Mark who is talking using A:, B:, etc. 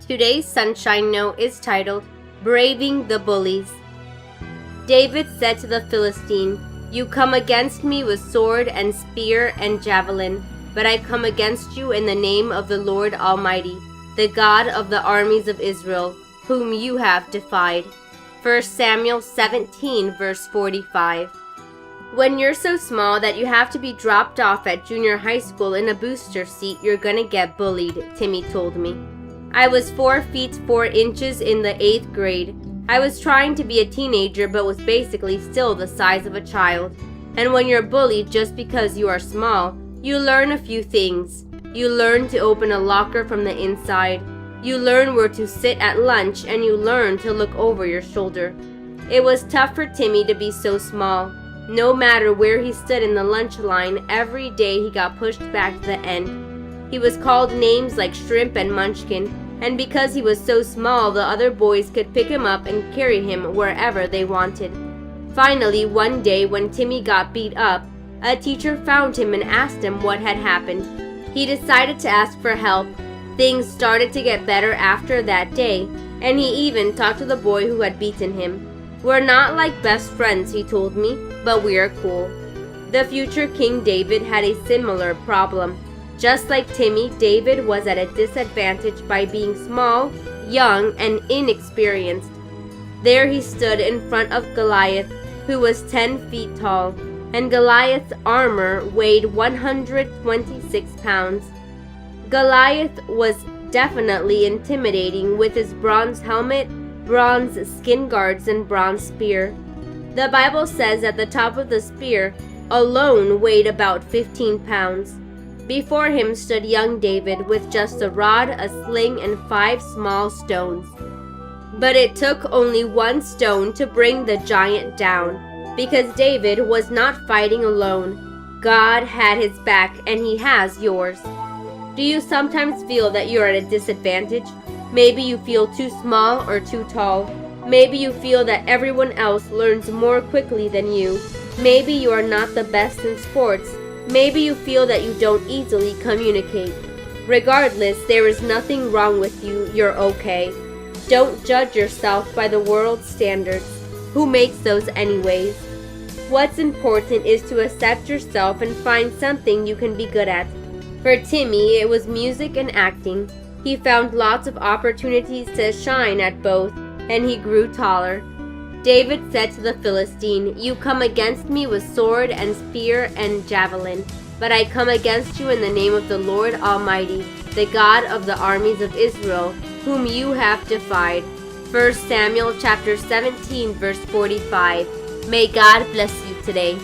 A: Today's Sunshine Note is titled, Braving the Bullies. David said to the Philistine, "You come against me with sword and spear and javelin, but I come against you in the name of the Lord Almighty, the God of the armies of Israel, whom you have defied." 1 Samuel 17, verse 45. When you're so small that you have to be dropped off at junior high school in a booster seat, you're gonna get bullied, Timmy told me. I was 4 feet 4 inches in the 8th grade. I was trying to be a teenager but was basically still the size of a child. And when you're bullied just because you are small, you learn a few things. You learn to open a locker from the inside. You learn where to sit at lunch, and you learn to look over your shoulder. It was tough for Timmy to be so small. No matter where he stood in the lunch line, every day he got pushed back to the end. He was called names like Shrimp and Munchkin, and because he was so small, the other boys could pick him up and carry him wherever they wanted. Finally, one day when Timmy got beat up, a teacher found him and asked him what had happened. He decided to ask for help. Things started to get better after that day, and he even talked to the boy who had beaten him. "We're not like best friends," he told me, "but we're cool." The future King David had a similar problem. Just like Timmy, David was at a disadvantage by being small, young, and inexperienced. There he stood in front of Goliath, who was 10 feet tall, and Goliath's armor weighed 126 pounds. Goliath was definitely intimidating with his bronze helmet, bronze skin guards, and bronze spear. The Bible says that the top of the spear alone weighed about 15 pounds. Before him stood young David with just a rod, a sling, and 5 small stones. But it took only 1 stone to bring the giant down, because David was not fighting alone. God had his back, and he has yours. Do you sometimes feel that you're at a disadvantage? Maybe you feel too small or too tall. Maybe you feel that everyone else learns more quickly than you. Maybe you are not the best in sports. Maybe you feel that you don't easily communicate. Regardless, there is nothing wrong with you. You're okay. Don't judge yourself by the world's standards. Who makes those anyways? What's important is to accept yourself and find something you can be good at. For Timmy, it was music and acting. He found lots of opportunities to shine at both, and he grew taller. David said to the Philistine, "You come against me with sword and spear and javelin, but I come against you in the name of the Lord Almighty, the God of the armies of Israel, whom you have defied." 1 Samuel chapter 17, verse 45. May God bless you today.